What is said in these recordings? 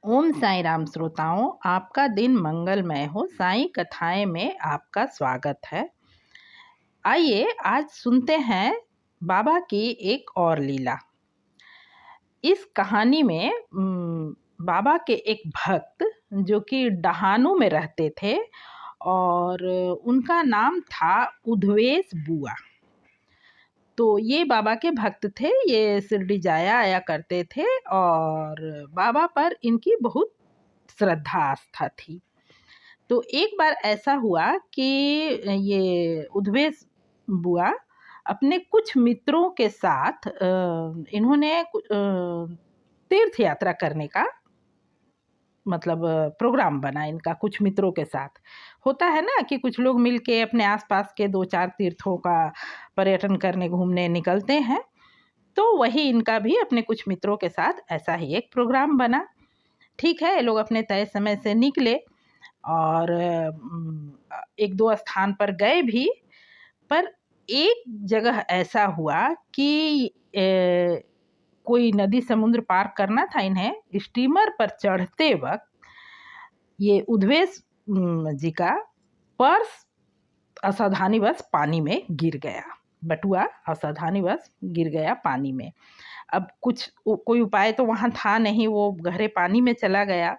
ओम साईं राम श्रोताओं, आपका दिन मंगलमय हो। साईं कथाएं में आपका स्वागत है। आइए आज सुनते हैं बाबा की एक और लीला। इस कहानी में बाबा के एक भक्त जो कि डहानू में रहते थे और उनका नाम था उधवेश बुआ। तो ये बाबा के भक्त थे, ये शिरडी जाया आया करते थे और बाबा पर इनकी बहुत श्रद्धा आस्था थी। तो एक बार ऐसा हुआ कि ये उधवेश बुआ अपने कुछ मित्रों के साथ इन्होंने तीर्थ यात्रा करने का मतलब प्रोग्राम बना इनका कुछ मित्रों के साथ। होता है ना कि कुछ लोग मिलके अपने आसपास के 2-4 तीर्थों का पर्यटन करने घूमने निकलते हैं। तो वही इनका भी अपने कुछ मित्रों के साथ ऐसा ही एक प्रोग्राम बना। ठीक है, ये लोग अपने तय समय से निकले और 1-2 स्थान पर गए भी, पर एक जगह ऐसा हुआ कि कोई नदी समुद्र पार करना था इन्हें। स्टीमर पर चढ़ते वक्त ये उधवेश जी का पर्स असावधानीवश पानी में गिर गया। बटुआ असावधानीवश गिर गया पानी में। अब कोई उपाय तो वहाँ था नहीं, वो गहरे पानी में चला गया।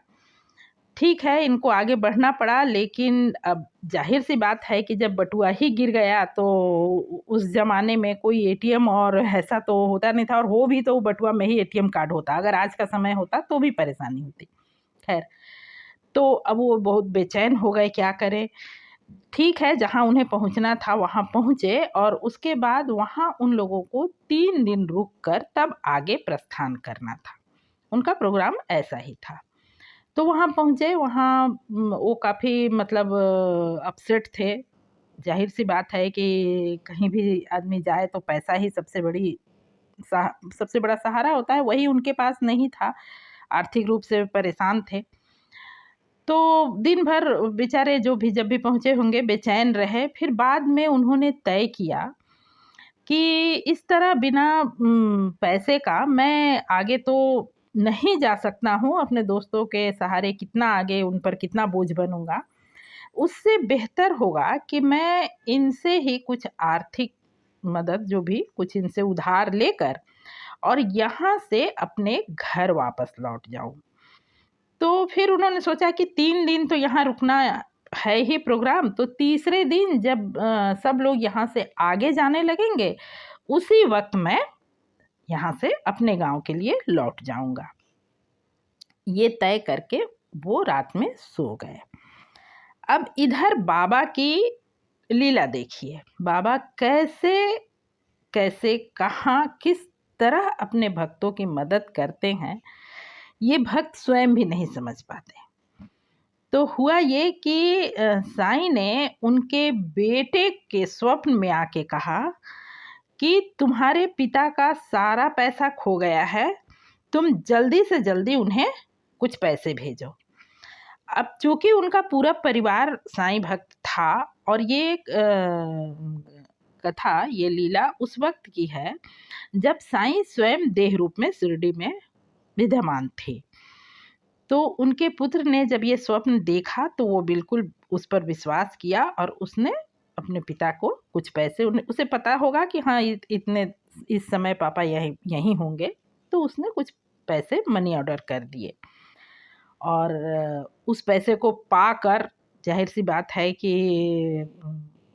ठीक है, इनको आगे बढ़ना पड़ा, लेकिन अब जाहिर सी बात है कि जब बटुआ ही गिर गया तो उस ज़माने में कोई एटीएम और ऐसा तो होता नहीं था, और हो भी तो बटुआ में ही एटीएम कार्ड होता। अगर आज का समय होता तो भी परेशानी होती। खैर, तो अब वो बहुत बेचैन हो गए, क्या करें। ठीक है, जहाँ उन्हें पहुँचना था वहाँ पहुँचे और उसके बाद वहाँ उन लोगों को 3 दिन रुक कर तब आगे प्रस्थान करना था। उनका प्रोग्राम ऐसा ही था। तो वहाँ पहुँचे, वहाँ वो काफ़ी मतलब अपसेट थे। जाहिर सी बात है कि कहीं भी आदमी जाए तो पैसा ही सबसे बड़ा सहारा होता है, वही उनके पास नहीं था। आर्थिक रूप से परेशान थे। तो दिन भर बेचारे जब भी पहुँचे होंगे बेचैन रहे। फिर बाद में उन्होंने तय किया कि इस तरह बिना पैसे का मैं आगे तो नहीं जा सकता हूँ। अपने दोस्तों के सहारे कितना आगे उन पर कितना बोझ बनूंगा। उससे बेहतर होगा कि मैं इनसे ही कुछ आर्थिक मदद जो भी कुछ इनसे उधार लेकर और यहाँ से अपने घर वापस लौट जाऊं। तो फिर उन्होंने सोचा कि 3 दिन तो यहाँ रुकना है ही प्रोग्राम, तो तीसरे दिन जब सब लोग यहाँ से आगे जाने लगेंगे उसी वक्त मैं यहाँ से अपने गांव के लिए लौट जाऊंगा। ये तय करके वो रात में सो गए। अब इधर बाबा की लीला देखिए, बाबा कैसे कैसे कहाँ किस तरह अपने भक्तों की मदद करते हैं, ये भक्त स्वयं भी नहीं समझ पाते। तो हुआ ये कि साईं ने उनके बेटे के स्वप्न में आके कहा कि तुम्हारे पिता का सारा पैसा खो गया है, तुम जल्दी से जल्दी उन्हें कुछ पैसे भेजो। अब चूंकि उनका पूरा परिवार साईं भक्त था और ये कथा, ये लीला उस वक्त की है जब साईं स्वयं देह रूप में शिरडी में विद्यमान थे। तो उनके पुत्र ने जब ये स्वप्न देखा तो वो बिल्कुल उस पर विश्वास किया और उसने अपने पिता को कुछ पैसे, उसे पता होगा कि हाँ इतने इस समय पापा यहीं होंगे, तो उसने कुछ पैसे मनी ऑर्डर कर दिए। और उस पैसे को पाकर जाहिर सी बात है कि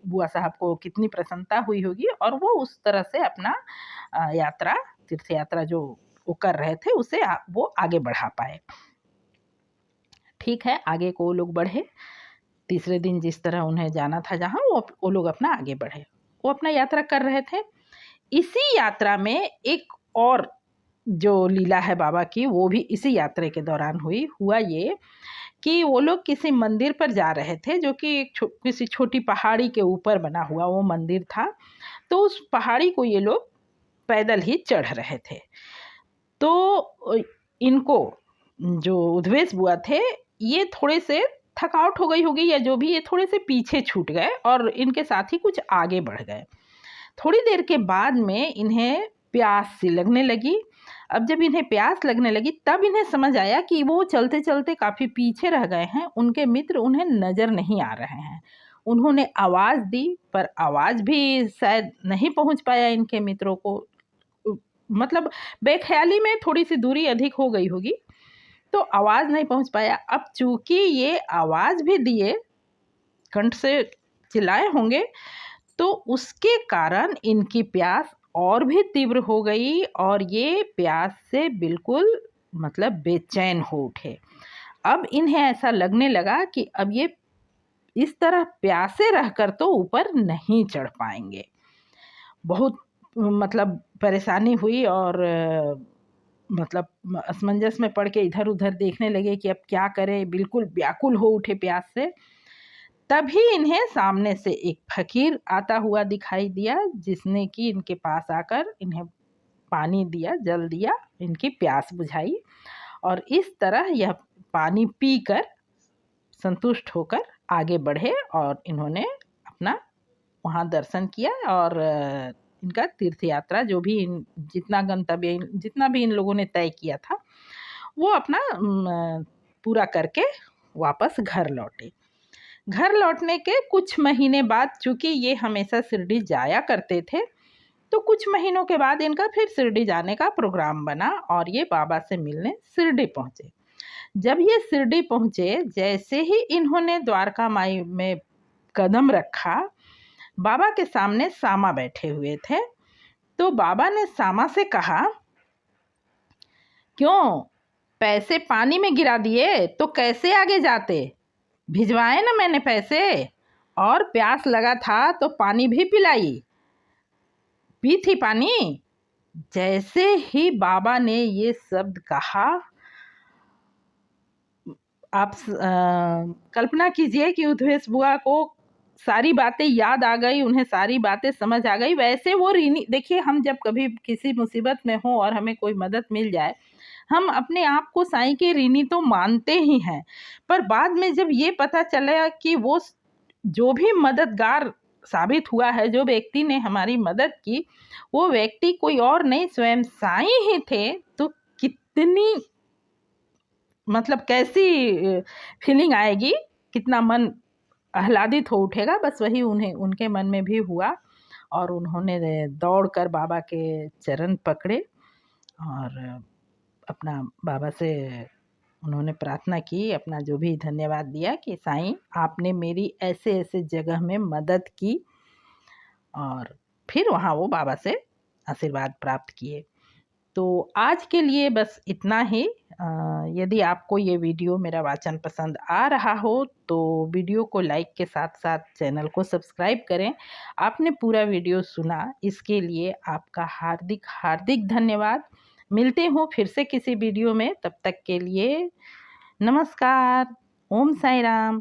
बुआ साहब को कितनी प्रसन्नता हुई होगी और वो उस तरह से अपना तीर्थ यात्रा जो वो कर रहे थे उसे वो आगे बढ़ा पाए। ठीक है, आगे को वो लोग बढ़े। तीसरे दिन जिस तरह उन्हें जाना था जहाँ, वो लोग अपना आगे बढ़े, वो अपना यात्रा कर रहे थे। इसी यात्रा में एक और जो लीला है बाबा की, वो भी इसी यात्रा के दौरान हुआ ये कि वो लोग किसी मंदिर पर जा रहे थे जो कि किसी छोटी पहाड़ी के ऊपर बना हुआ वो मंदिर था। तो उस पहाड़ी को ये लोग पैदल ही चढ़ रहे थे। तो इनको जो उधवेश बुआ थे, ये थोड़े से थकावट हो गई होगी या जो भी, ये थोड़े से पीछे छूट गए और इनके साथ ही कुछ आगे बढ़ गए। थोड़ी देर के बाद में इन्हें प्यास सी लगने लगी। अब जब इन्हें प्यास लगने लगी तब इन्हें समझ आया कि वो चलते चलते काफ़ी पीछे रह गए हैं, उनके मित्र उन्हें नज़र नहीं आ रहे हैं। उन्होंने आवाज़ दी पर आवाज़ भी शायद नहीं पहुंच पाया इनके मित्रों को, मतलब बेख्याली में थोड़ी सी दूरी अधिक हो गई होगी तो आवाज़ नहीं पहुंच पाया। अब चूंकि ये आवाज़ भी दिए, कंठ से चिल्लाए होंगे, तो उसके कारण इनकी प्यास और भी तीव्र हो गई और ये प्यास से बिल्कुल मतलब बेचैन हो उठे। अब इन्हें ऐसा लगने लगा कि अब ये इस तरह प्यासे रहकर तो ऊपर नहीं चढ़ पाएंगे। बहुत मतलब परेशानी हुई और मतलब असमंजस में पड़ के इधर उधर देखने लगे कि अब क्या करें, बिल्कुल व्याकुल हो उठे प्यास से। तभी इन्हें सामने से एक फकीर आता हुआ दिखाई दिया, जिसने कि इनके पास आकर इन्हें पानी दिया, जल दिया, इनकी प्यास बुझाई और इस तरह यह पानी पीकर संतुष्ट होकर आगे बढ़े और इन्होंने अपना वहाँ दर्शन किया और इनका तीर्थ यात्रा जो भी जितना भी इन लोगों ने तय किया था वो अपना पूरा करके वापस घर लौटे। घर लौटने के कुछ महीने बाद, चूंकि ये हमेशा शिरडी जाया करते थे, तो कुछ महीनों के बाद इनका फिर शिरडी जाने का प्रोग्राम बना और ये बाबा से मिलने शिरडी पहुँचे। जब ये शिरडी पहुँचे, जैसे ही इन्होंने द्वारका माई में कदम रखा, बाबा के सामने सामा बैठे हुए थे। तो बाबा ने सामा से कहा, क्यों पैसे पानी में गिरा दिए तो कैसे आगे जाते? भिजवाए ना मैंने पैसे, और प्यास लगा था तो पानी भी पिलाई, पी थी पानी। जैसे ही बाबा ने ये शब्द कहा, आप कल्पना कीजिए कि उद्धवेश बुआ को सारी बातें याद आ गई, उन्हें सारी बातें समझ आ गई। वैसे वो ऋणी, देखिए हम जब कभी किसी मुसीबत में हो और हमें कोई मदद मिल जाए, हम अपने आप को साईं के ऋणी तो मानते ही हैं, पर बाद में जब ये पता चला कि वो जो भी मददगार साबित हुआ है, जो व्यक्ति ने हमारी मदद की, वो व्यक्ति कोई और नहीं स्वयं साईं ही थे, तो कितनी मतलब कैसी फीलिंग आएगी, कितना मन आह्लादित हो उठेगा। बस वही उनके मन में भी हुआ और उन्होंने दौड़कर बाबा के चरण पकड़े और अपना बाबा से उन्होंने प्रार्थना की, अपना जो भी धन्यवाद दिया कि साईं आपने मेरी ऐसे ऐसे जगह में मदद की, और फिर वहाँ वो बाबा से आशीर्वाद प्राप्त किए। तो आज के लिए बस इतना ही। यदि आपको ये वीडियो मेरा वाचन पसंद आ रहा हो तो वीडियो को लाइक के साथ साथ चैनल को सब्सक्राइब करें। आपने पूरा वीडियो सुना, इसके लिए आपका हार्दिक हार्दिक धन्यवाद। मिलते हूँ फिर से किसी वीडियो में, तब तक के लिए नमस्कार। ओम साई राम।